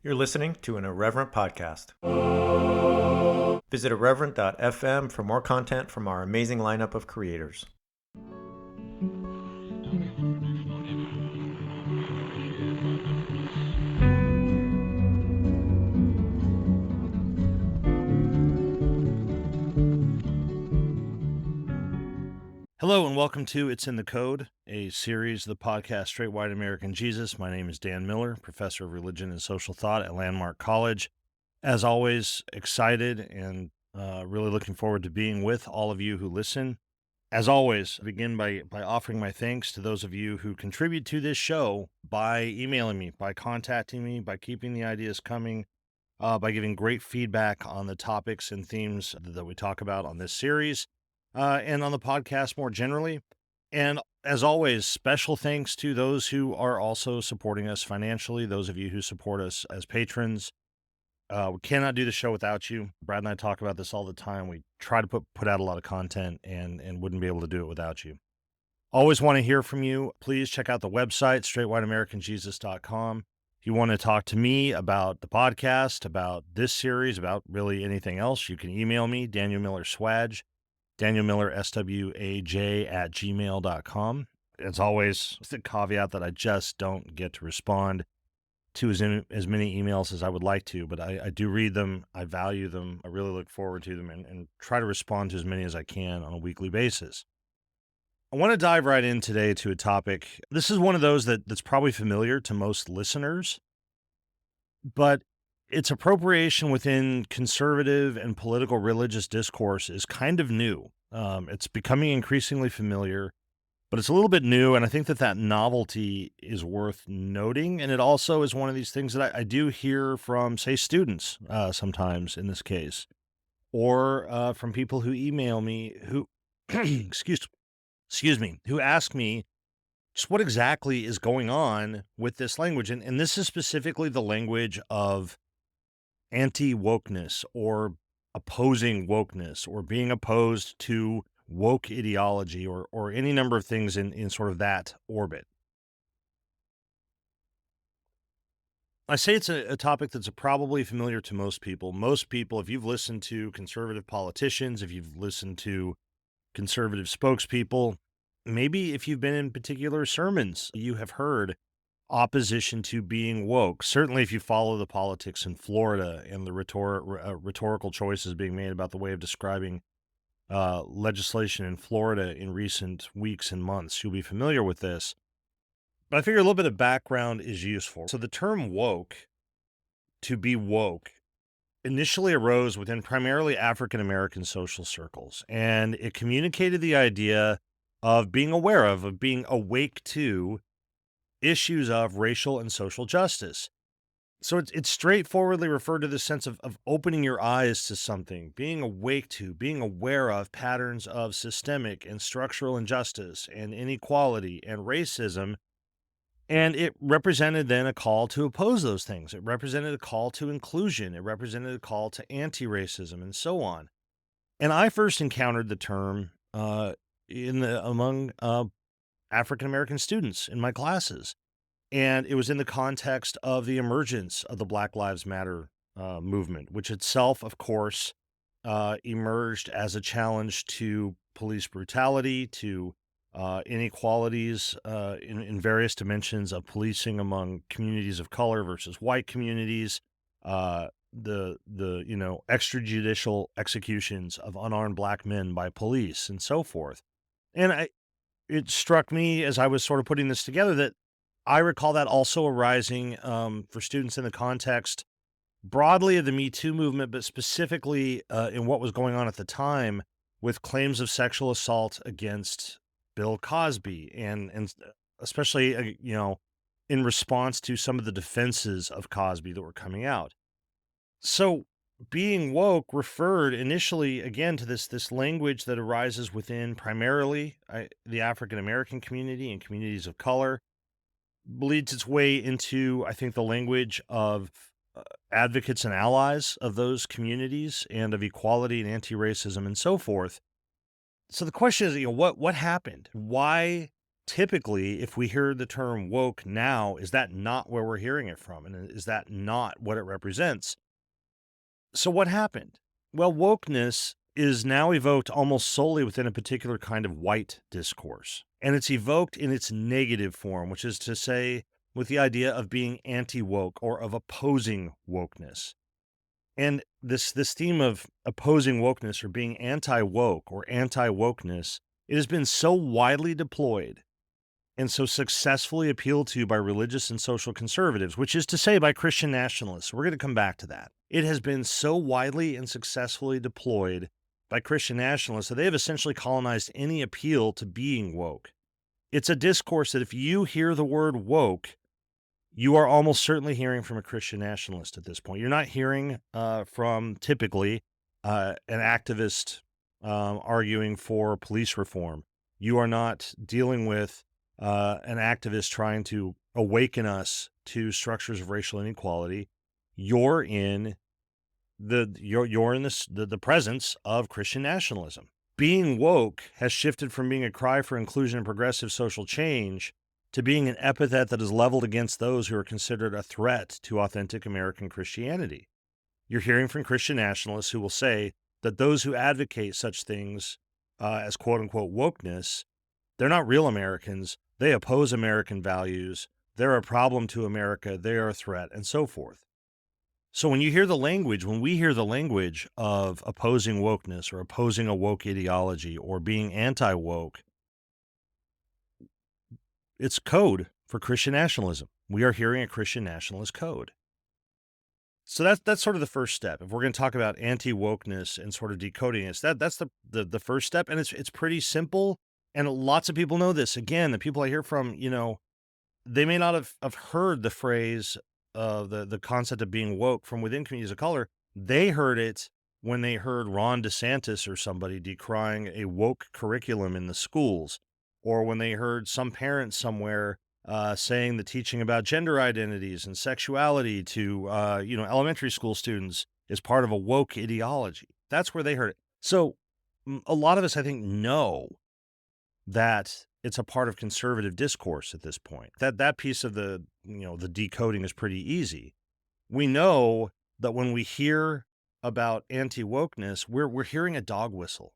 You're listening to an Irreverent podcast. Visit irreverent.fm for more content from our amazing lineup of creators. Hello and welcome to It's in the Code, a series of the podcast Straight White American Jesus. My name is Dan Miller, professor of religion and social thought at Landmark College. As always, excited and really looking forward to being with all of you who listen. As always, I begin by offering my thanks to those of you who contribute to this show by emailing me, by contacting me, by keeping the ideas coming, by giving great feedback on the topics and themes that we talk about on this series. And on the podcast more generally. And as always, special thanks to those who are also supporting us financially, those of you who support us as patrons. We cannot do the show without you. Brad and I talk about this all the time. We try to put out a lot of content and wouldn't be able to do it without you. Always want to hear from you. Please check out the website, straightwhiteamericanjesus.com. If you want to talk to me about the podcast, about this series, about really anything else, you can email me, Daniel Miller Swag. Daniel Miller, SWAJ at gmail.com. As always, with the caveat that I just don't get to respond to as many emails as I would like to, but I do read them. I value them. I really look forward to them and try to respond to as many as I can on a weekly basis. I want to dive right in today to a topic. This is one of those that's probably familiar to most listeners, but its appropriation within conservative and political religious discourse is kind of new. It's becoming increasingly familiar, but it's a little bit new, and I think that novelty is worth noting, and it also is one of these things that I do hear from, say, students sometimes in this case, or from people who email me who, excuse me, who ask me just what exactly is going on with this language, and this is specifically the language of anti-wokeness or opposing wokeness or being opposed to woke ideology or any number of things in sort of that orbit. I say it's a topic that's probably familiar to most people. Most people, if you've listened to conservative politicians, if you've listened to conservative spokespeople, maybe if you've been in particular sermons, you have heard opposition to being woke. Certainly, if you follow the politics in Florida and the rhetorical choices being made about the way of describing legislation in Florida in recent weeks and months, you'll be familiar with this. But I figure a little bit of background is useful. So the term woke, to be woke, initially arose within primarily African-American social circles, and it communicated the idea of being aware of being awake to issues of racial and social justice. So it's straightforwardly referred to the sense of opening your eyes to something, being awake to, being aware of patterns of systemic and structural injustice and inequality and racism. And it represented then a call to oppose those things. It represented a call to inclusion. It represented a call to anti-racism and so on. And I first encountered the term among African-American students in my classes. And it was in the context of the emergence of the Black Lives Matter movement, which itself, of course, emerged as a challenge to police brutality, to inequalities in various dimensions of policing among communities of color versus white communities, the extrajudicial executions of unarmed Black men by police and so forth. And it struck me as I was sort of putting this together that I recall that also arising for students in the context broadly of the Me Too movement, but specifically in what was going on at the time with claims of sexual assault against Bill Cosby, and especially, in response to some of the defenses of Cosby that were coming out. So being woke referred initially, again, to this language that arises within primarily the African-American community and communities of color, bleeds its way into, I think, the language of advocates and allies of those communities and of equality and anti-racism and so forth. So the question is, what happened? Why typically, if we hear the term woke now, is that not where we're hearing it from? And is that not what it represents? So, what happened? Well, wokeness is now evoked almost solely within a particular kind of white discourse. And it's evoked in its negative form, which is to say, with the idea of being anti woke or of opposing wokeness. And this theme of opposing wokeness or being anti woke or anti wokeness, it has been so widely deployed and so successfully appealed to by religious and social conservatives, which is to say by Christian nationalists. We're going to come back to that. It has been so widely and successfully deployed by Christian nationalists that they have essentially colonized any appeal to being woke. It's a discourse that if you hear the word woke, you are almost certainly hearing from a Christian nationalist at this point. You're not hearing from typically an activist arguing for police reform. You are not dealing with an activist trying to awaken us to structures of racial inequality. You're in you're in the presence of Christian nationalism. Being woke has shifted from being a cry for inclusion and progressive social change to being an epithet that is leveled against those who are considered a threat to authentic American Christianity. You're hearing from Christian nationalists who will say that those who advocate such things as quote unquote wokeness, they're not real Americans. They oppose American values. They're a problem to America. They are a threat, and so forth. So when you hear the language, when we hear the language of opposing wokeness or opposing a woke ideology or being anti woke, it's code for Christian nationalism. We are hearing a Christian nationalist code. So that's sort of the first step. If we're going to talk about anti-wokeness and sort of decoding it, that's the first step, and it's pretty simple. And lots of people know this. Again, the people I hear from, they may not have heard the phrase the concept of being woke from within communities of color. They heard it when they heard Ron DeSantis or somebody decrying a woke curriculum in the schools, or when they heard some parents somewhere saying the teaching about gender identities and sexuality to elementary school students is part of a woke ideology. That's where they heard it. So a lot of us, I think, know that it's a part of conservative discourse at this point. That piece of the decoding is pretty easy. We know that when we hear about anti-wokeness, we're hearing a dog whistle.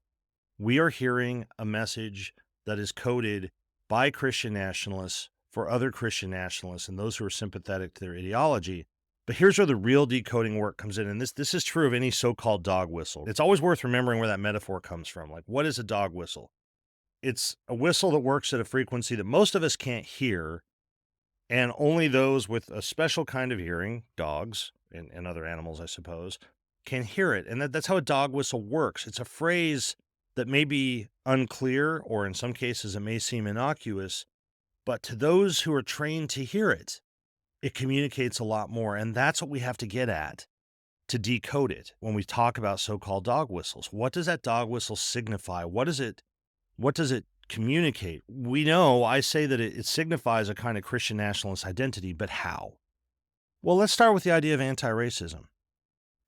We are hearing a message that is coded by Christian nationalists for other Christian nationalists and those who are sympathetic to their ideology. But here's where the real decoding work comes in, and this is true of any so-called dog whistle. It's always worth remembering where that metaphor comes from. Like, what is a dog whistle? It's a whistle that works at a frequency that most of us can't hear, and only those with a special kind of hearing, dogs and other animals, I suppose, can hear it. And that's how a dog whistle works. It's a phrase that may be unclear, or in some cases it may seem innocuous, but to those who are trained to hear it, it communicates a lot more. And that's what we have to get at to decode it when we talk about so-called dog whistles. What does that dog whistle signify? What does it communicate? We know, I say that it signifies a kind of Christian nationalist identity, but how? Well, let's start with the idea of anti-racism.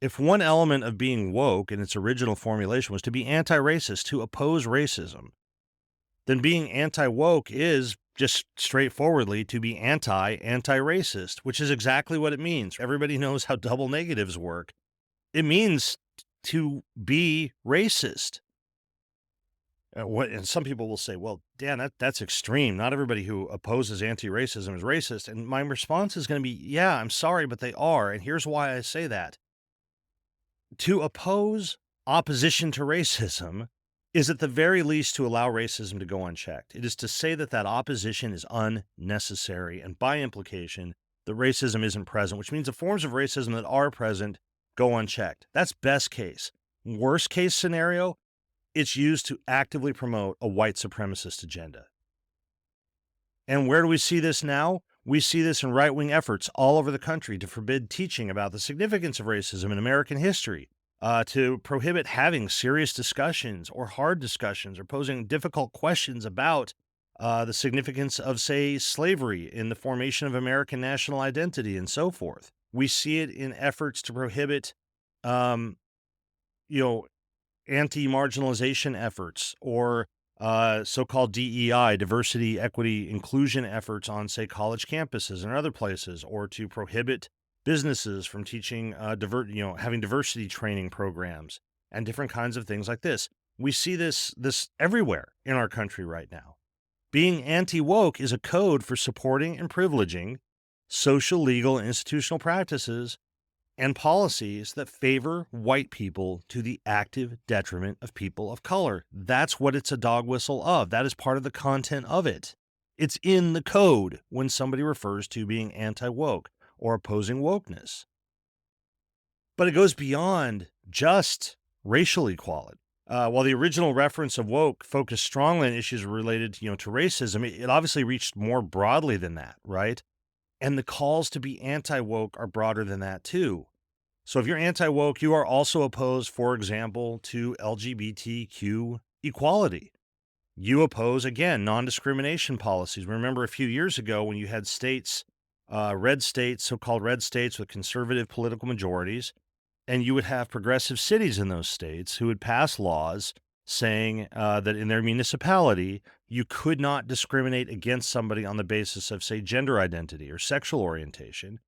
If one element of being woke in its original formulation was to be anti-racist, to oppose racism, then being anti-woke is just straightforwardly to be anti-racist, which is exactly what it means. Everybody knows how double negatives work. It means to be racist. And some people will say, well, Dan, that's extreme. Not everybody who opposes anti-racism is racist. And my response is going to be, yeah, I'm sorry, but they are. And here's why I say that. To oppose opposition to racism is at the very least to allow racism to go unchecked. It is to say that opposition is unnecessary, and by implication, that racism isn't present, which means the forms of racism that are present go unchecked. That's best case. Worst case scenario, it's used to actively promote a white supremacist agenda. And where do we see this now? We see this in right-wing efforts all over the country to forbid teaching about the significance of racism in American history, to prohibit having serious discussions or hard discussions or posing difficult questions about the significance of, say, slavery in the formation of American national identity and so forth. We see it in efforts to prohibit, anti-marginalization efforts or so-called DEI, diversity, equity, inclusion efforts on, say, college campuses and other places, or to prohibit businesses from teaching, having diversity training programs and different kinds of things like this. We see this everywhere in our country right now. Being anti-woke is a code for supporting and privileging social, legal, and institutional practices and policies that favor white people to the active detriment of people of color. That's what it's a dog whistle of. That is part of the content of it. It's in the code when somebody refers to being anti-woke or opposing wokeness. But it goes beyond just racial equality. While the original reference of woke focused strongly on issues related, to racism, it obviously reached more broadly than that, right? And the calls to be anti-woke are broader than that too. So if you're anti-woke, you are also opposed, for example, to LGBTQ equality. You oppose, again, non-discrimination policies. Remember a few years ago when you had states, red states, so-called red states with conservative political majorities, and you would have progressive cities in those states who would pass laws saying that in their municipality, you could not discriminate against somebody on the basis of, say, gender identity or sexual orientation.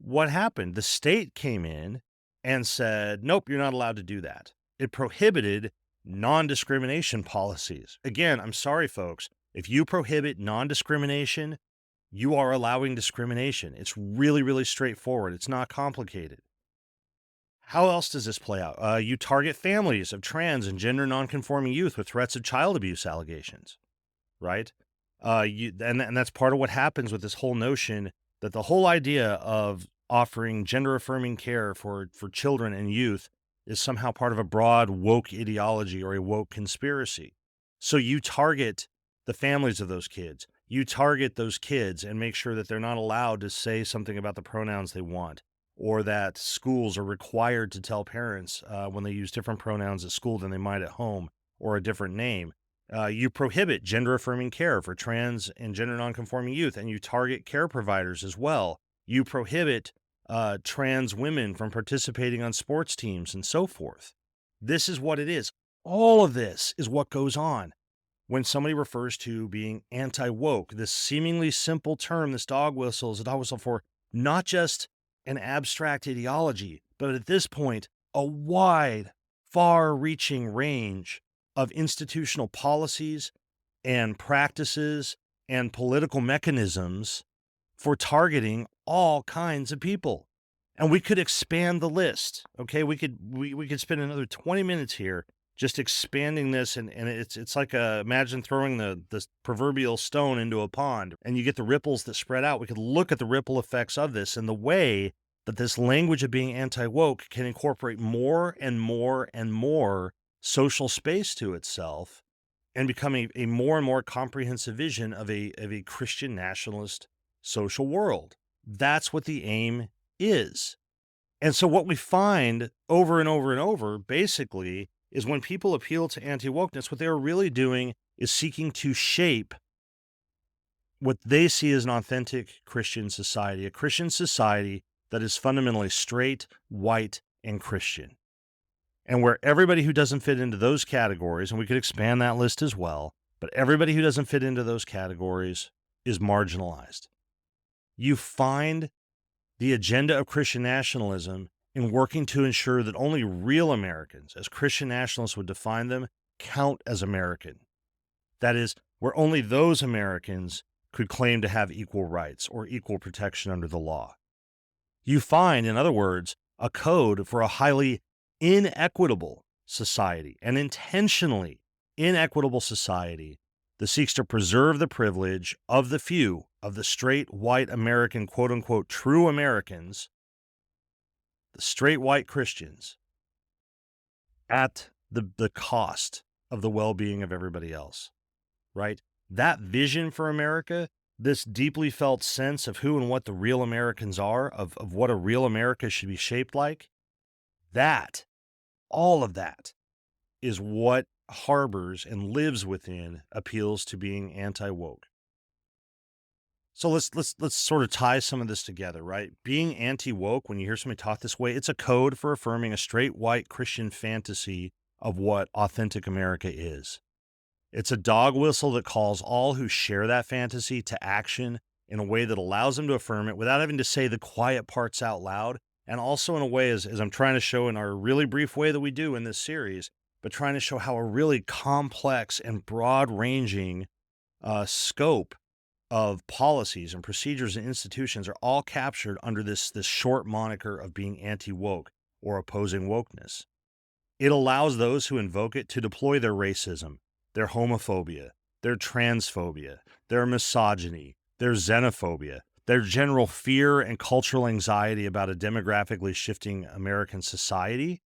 What happened? The state came in and said, nope, you're not allowed to do that. It prohibited non-discrimination policies. Again, I'm sorry, folks. If you prohibit non-discrimination, you are allowing discrimination. It's really, really straightforward. It's not complicated. How else does this play out? You target families of trans and gender nonconforming youth with threats of child abuse allegations, right? And that's part of what happens with this whole notion that the whole idea of offering gender affirming care for children and youth is somehow part of a broad woke ideology or a woke conspiracy. So you target the families of those kids. You target those kids and make sure that they're not allowed to say something about the pronouns they want, or that schools are required to tell parents when they use different pronouns at school than they might at home, or a different name. You prohibit gender-affirming care for trans and gender nonconforming youth, and you target care providers as well. You prohibit trans women from participating on sports teams and so forth. This is what it is. All of this is what goes on when somebody refers to being anti-woke. This seemingly simple term, this dog whistle, is a dog whistle for not just an abstract ideology, but at this point, a wide, far-reaching range of institutional policies and practices and political mechanisms for targeting all kinds of people. And we could expand the list. Okay, we could spend another 20 minutes here just expanding this, and it's like imagine throwing the proverbial stone into a pond and you get the ripples that spread out. We could look at the ripple effects of this and the way that this language of being anti-woke can incorporate more and more and more social space to itself and become a more and more comprehensive vision of a Christian nationalist social world. That's what the aim is. And so what we find over and over and over, basically, is when people appeal to anti-wokeness, what they're really doing is seeking to shape what they see as an authentic Christian society, a Christian society that is fundamentally straight, white, and Christian. And where everybody who doesn't fit into those categories, and we could expand that list as well, but everybody who doesn't fit into those categories is marginalized. You find the agenda of Christian nationalism in working to ensure that only real Americans, as Christian nationalists would define them, count as American. That is, where only those Americans could claim to have equal rights or equal protection under the law. You find, in other words, a code for a highly inequitable society, an intentionally inequitable society that seeks to preserve the privilege of the few, of the straight white American, quote unquote, true Americans, the straight white Christians, at the cost of the well-being of everybody else, right? That vision for America, this deeply felt sense of who and what the real Americans are, of what a real America should be shaped like, that, all of that, is what harbors and lives within appeals to being anti-woke. So let's sort of tie some of this together, right? Being anti-woke, when you hear somebody talk this way, it's a code for affirming a straight white Christian fantasy of what authentic America is. It's a dog whistle that calls all who share that fantasy to action in a way that allows them to affirm it without having to say the quiet parts out loud. And also in a way, as I'm trying to show in our really brief way that we do in this series, but trying to show how a really complex and broad ranging scope of policies and procedures and institutions are all captured under this short moniker of being anti-woke or opposing wokeness. It allows those who invoke it to deploy their racism, their homophobia, their transphobia, their misogyny, their xenophobia, their general fear and cultural anxiety about a demographically shifting American society.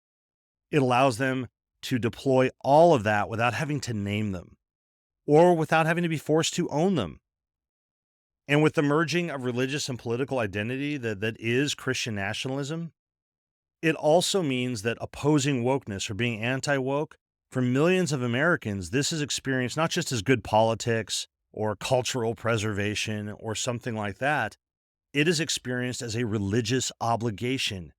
It allows them to deploy all of that without having to name them or without having to be forced to own them. And with the merging of religious and political identity that is Christian nationalism, it also means that opposing wokeness or being anti-woke, for millions of Americans, this is experienced not just as good politics or cultural preservation or something like that. It is experienced as a religious obligation.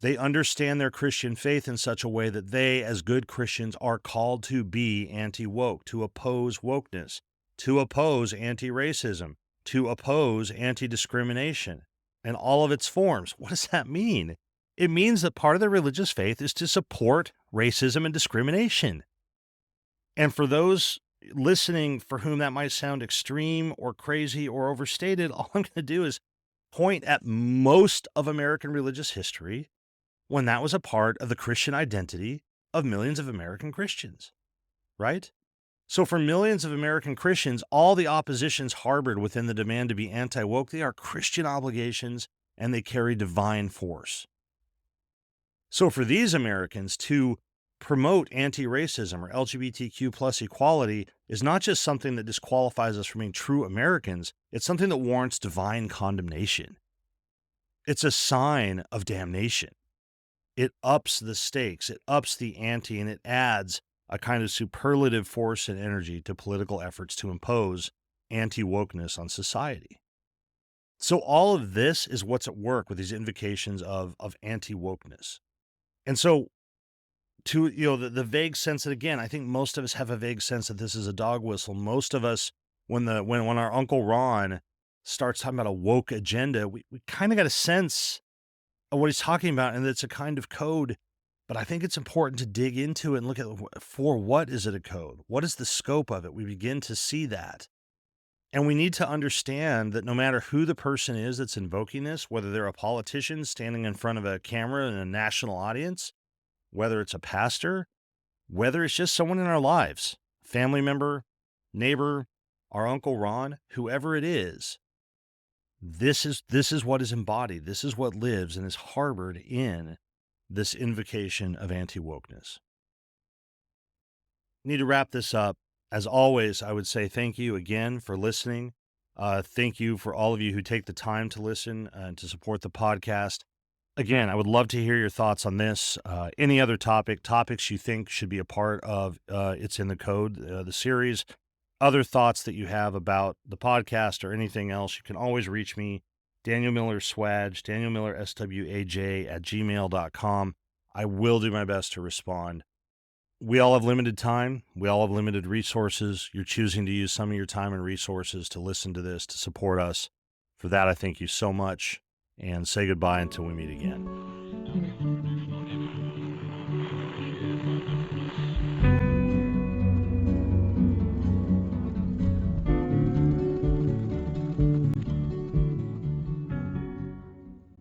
They understand their Christian faith in such a way that they, as good Christians, are called to be anti-woke, to oppose wokeness, to oppose anti-racism, to oppose anti-discrimination, and all of its forms. What does that mean? It means that part of their religious faith is to support racism and discrimination. And for those listening for whom that might sound extreme or crazy or overstated, all I'm going to do is point at most of American religious history when that was a part of the Christian identity of millions of American Christians, right? So for millions of American Christians, all the oppositions harbored within the demand to be anti-woke, they are Christian obligations and they carry divine force. So for these Americans to promote anti-racism or LGBTQ plus equality is not just something that disqualifies us from being true Americans, it's something that warrants divine condemnation. It's a sign of damnation. It ups the stakes, it ups the ante, and it adds a kind of superlative force and energy to political efforts to impose anti-wokeness on society. So all of this is what's at work with these invocations of anti-wokeness. And so to, the vague sense that, again, I think most of us have a vague sense that this is a dog whistle. Most of us, when our Uncle Ron starts talking about a woke agenda, we kind of got a sense of what he's talking about, and it's a kind of code. But I think it's important to dig into it and look at for what is it a code? What is the scope of it? We begin to see that. And we need to understand that no matter who the person is that's invoking this, whether they're a politician standing in front of a camera in a national audience, whether it's a pastor, whether it's just someone in our lives, family member, neighbor, our Uncle Ron, whoever it is, this is what is embodied. This is what lives and is harbored in this invocation of anti-wokeness. Need to wrap this up. As always, I would say thank you again for listening. Thank you for all of you who take the time to listen and to support the podcast. Again, I would love to hear your thoughts on this. Any other topics you think should be a part of It's in the Code, the series. Other thoughts that you have about the podcast or anything else, you can always reach me, Daniel Miller Swaj, Daniel Miller SWAJ @gmail.com. I will do my best to respond. We all have limited time. We all have limited resources. You're choosing to use some of your time and resources to listen to this, to support us. For that, I thank you so much, and say goodbye until we meet again.